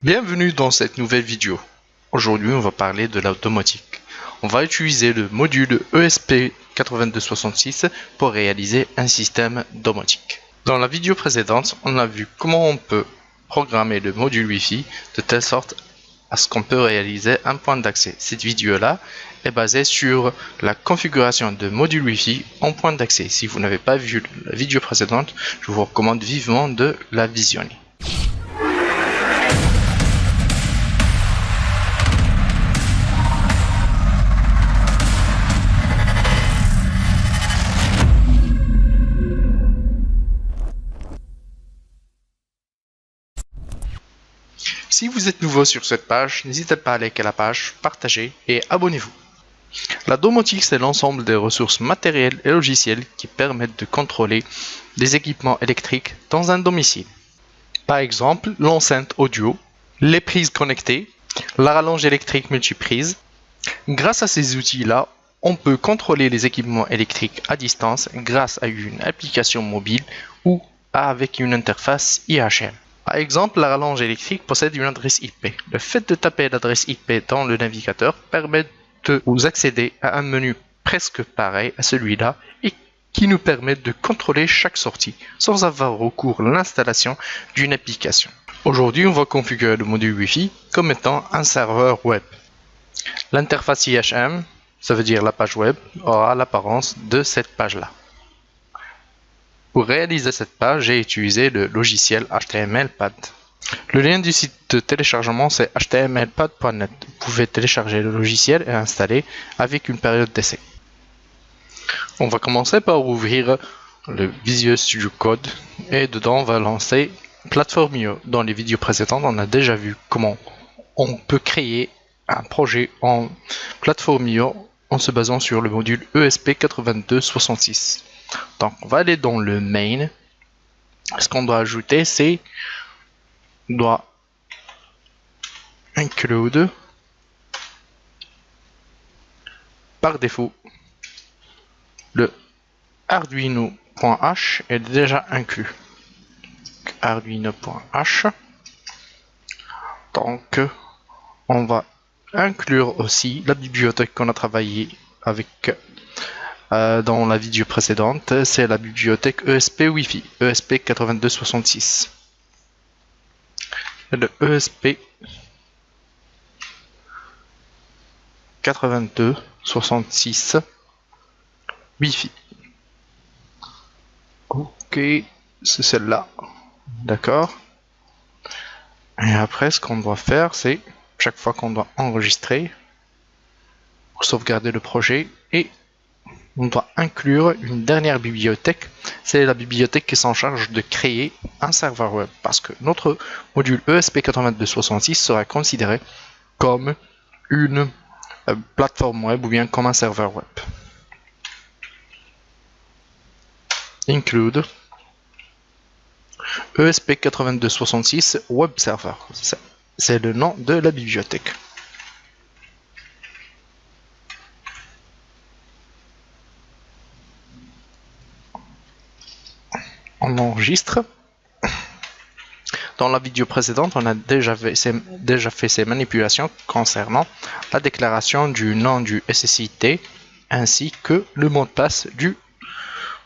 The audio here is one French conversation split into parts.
Bienvenue dans cette nouvelle vidéo. Aujourd'hui, on va parler de la domotique. On va utiliser le module ESP8266 pour réaliser un système domotique. Dans la vidéo précédente, on a vu comment on peut programmer le module Wi-Fi de telle sorte à ce qu'on peut réaliser un point d'accès. Cette vidéo-là est basée sur la configuration de module Wi-Fi en point d'accès. Si vous n'avez pas vu la vidéo précédente, je vous recommande vivement de la visionner. Si vous êtes nouveau sur cette page, n'hésitez pas à liker la page, partager et abonnez-vous. La domotique, c'est l'ensemble des ressources matérielles et logicielles qui permettent de contrôler les équipements électriques dans un domicile. Par exemple, l'enceinte audio, les prises connectées, la rallonge électrique multiprise. Grâce à ces outils-là, on peut contrôler les équipements électriques à distance grâce à une application mobile ou avec une interface IHM. Par exemple, la rallonge électrique possède une adresse IP. Le fait de taper l'adresse IP dans le navigateur permet de vous accéder à un menu presque pareil à celui-là et qui nous permet de contrôler chaque sortie sans avoir recours à l'installation d'une application. Aujourd'hui, on va configurer le module Wi-Fi comme étant un serveur web. L'interface IHM, ça veut dire la page web, aura l'apparence de cette page-là. Pour réaliser cette page, j'ai utilisé le logiciel HTML-Pad. Le lien du site de téléchargement, c'est htmlpad.net. Vous pouvez télécharger le logiciel et l'installer avec une période d'essai. On va commencer par ouvrir le Visual Studio Code et dedans, on va lancer Platformio. Dans les vidéos précédentes, on a déjà vu comment on peut créer un projet en Platformio en se basant sur le module ESP8266. Donc on va aller dans le main. Ce qu'on doit ajouter, c'est on doit include par défaut le arduino.h est déjà inclus. Arduino.h. Donc on va inclure aussi la bibliothèque qu'on a travaillé avec dans la vidéo précédente, c'est la bibliothèque ESP Wi-Fi, ESP8266. Le ESP8266 Wi-Fi. Ok, c'est celle-là. D'accord. Et après, ce qu'on doit faire, c'est chaque fois qu'on doit enregistrer, pour sauvegarder le projet, et on doit inclure une dernière bibliothèque, c'est la bibliothèque qui s'en charge de créer un serveur web, parce que notre module ESP8266 sera considéré comme une plateforme web ou bien comme un serveur web. Include ESP8266 Web Server, c'est le nom de la bibliothèque. On enregistre. Dans la vidéo précédente, on a déjà fait ces manipulations concernant la déclaration du nom du SSID ainsi que le mot de passe du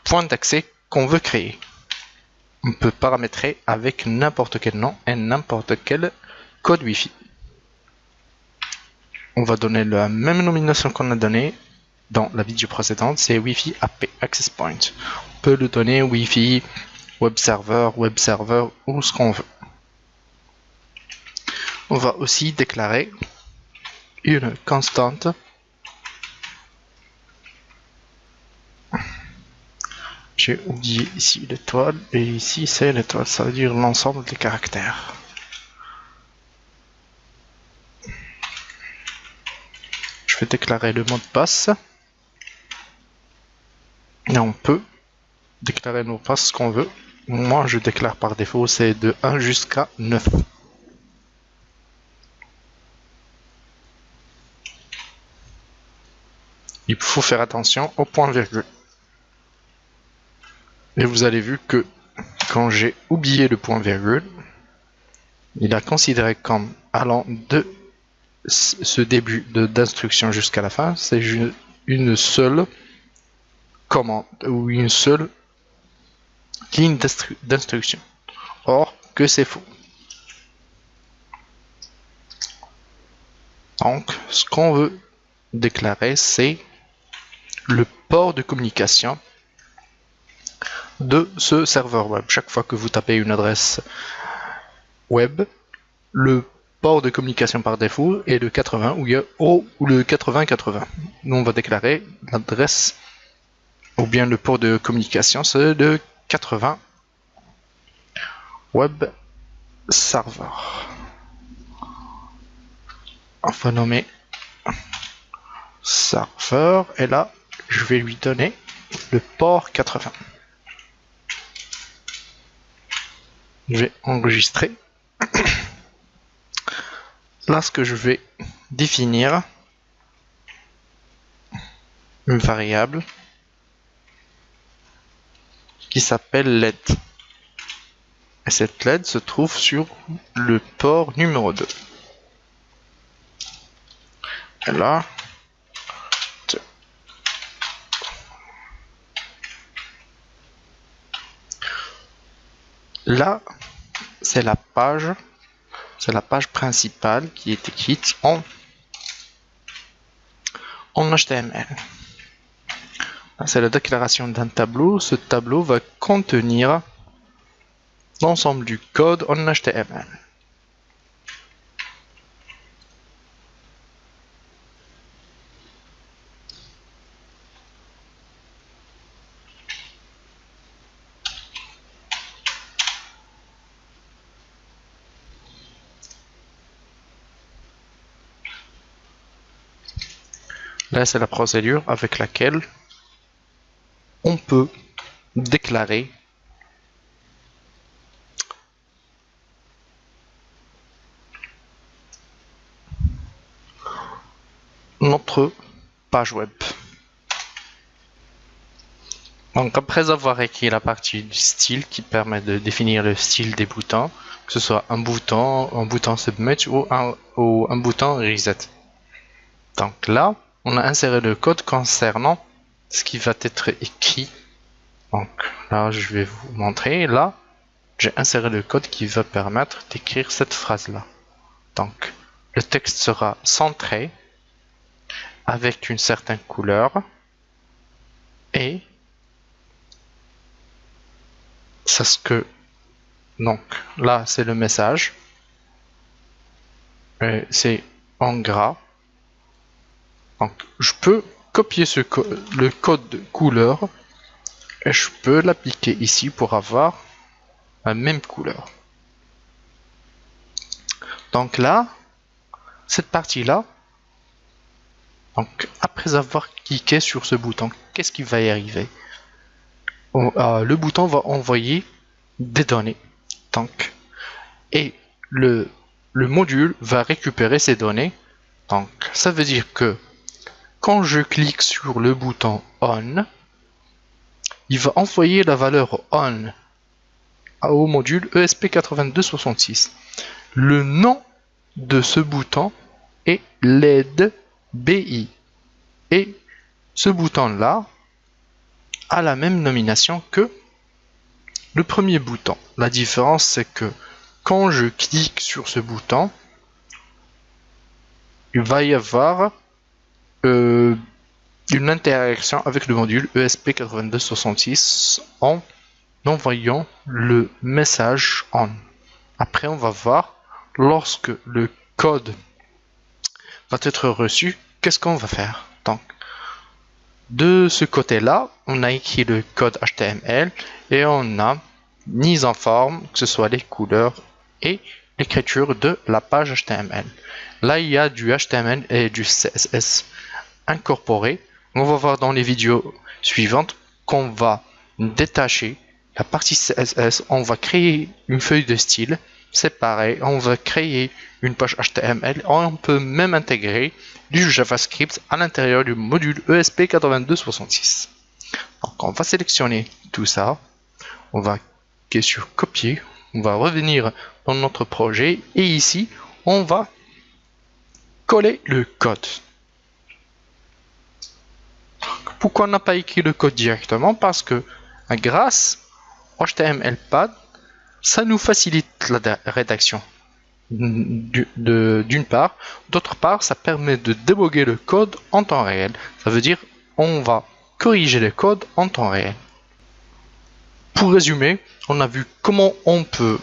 point d'accès qu'on veut créer. On peut paramétrer avec n'importe quel nom et n'importe quel code Wi-Fi. On va donner la même nomination qu'on a donnée dans la vidéo précédente, c'est Wi-Fi AP Access Point. On peut le donner Wi-Fi Web Server ou ce qu'on veut. On va aussi déclarer une constante j'ai oublié ici l'étoile et ici c'est l'étoile, ça veut dire l'ensemble des caractères. Je vais déclarer le mot de passe et on peut déclarer nos passes ce qu'on veut. Moi je déclare par défaut c'est de 1 jusqu'à 9. Il faut faire attention au point virgule. Et vous avez vu que quand j'ai oublié le point virgule, il a considéré comme allant de ce début d'instruction jusqu'à la fin, c'est une seule commande ou une seule ligne d'instruction. Or, que c'est faux. Donc, ce qu'on veut déclarer, c'est le port de communication de ce serveur web. Chaque fois que vous tapez une adresse web, le port de communication par défaut est le 80 ou le 8080. Nous, on va déclarer l'adresse ou bien le port de communication, c'est le 80 web server. On va nommer serveur et là, je vais lui donner le port 80. Je vais enregistrer. Là, ce que je vais définir une variable qui s'appelle LED. Et cette LED se trouve sur le port numéro 2. Et là, c'est la page principale qui est écrite en HTML. C'est la déclaration d'un tableau. Ce tableau va contenir l'ensemble du code en HTML. Là, c'est la procédure avec laquelle on peut déclarer notre page web. Donc, après avoir écrit la partie du style qui permet de définir le style des boutons, que ce soit un bouton submit ou un bouton reset. Donc là, on a inséré le code concernant ce qui va être écrit. Donc là, je vais vous montrer. Là, j'ai inséré le code qui va permettre d'écrire cette phrase-là. Donc, le texte sera centré avec une certaine couleur et c'est ce que... Donc là, c'est le message. C'est en gras. Donc, je peux copier le code de couleur et je peux l'appliquer ici pour avoir la même couleur. Donc là, cette partie-là, donc après avoir cliqué sur ce bouton, qu'est-ce qui va y arriver? Le bouton va envoyer des données. Donc, et le module va récupérer ces données. Donc, ça veut dire que quand je clique sur le bouton On, il va envoyer la valeur On au module ESP8266. Le nom de ce bouton est LED BI. Et ce bouton-là a la même nomination que le premier bouton. La différence, c'est que quand je clique sur ce bouton, il va y avoir une interaction avec le module ESP8266 en envoyant le message on. Après, on va voir, lorsque le code va être reçu, qu'est-ce qu'on va faire? Donc, de ce côté-là, on a écrit le code HTML et on a mis en forme, que ce soit les couleurs et l'écriture de la page HTML. Là, il y a du HTML et du CSS incorporé. On va voir dans les vidéos suivantes qu'on va détacher la partie CSS. On va créer une feuille de style séparée. On va créer une page HTML. On peut même intégrer du JavaScript à l'intérieur du module ESP8266. Donc, on va sélectionner tout ça. On va cliquer sur copier. On va revenir dans notre projet et ici, on va coller le code. Pourquoi on n'a pas écrit le code directement? Parce que grâce au HTML-Pad, ça nous facilite la rédaction d'une part. D'autre part, ça permet de déboguer le code en temps réel. Ça veut dire on va corriger le code en temps réel. Pour résumer, on a vu comment on peut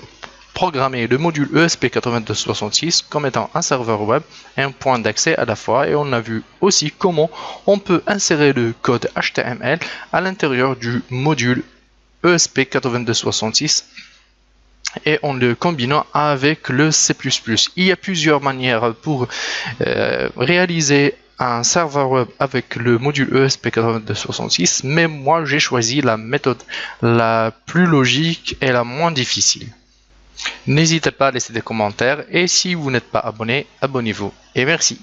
programmer le module ESP8266 comme étant un serveur web et un point d'accès à la fois, et on a vu aussi comment on peut insérer le code HTML à l'intérieur du module ESP8266 et en le combinant avec le C++. Il y a plusieurs manières pour réaliser un serveur web avec le module ESP8266, mais moi j'ai choisi la méthode la plus logique et la moins difficile. N'hésitez pas à laisser des commentaires et si vous n'êtes pas abonné, abonnez-vous et merci.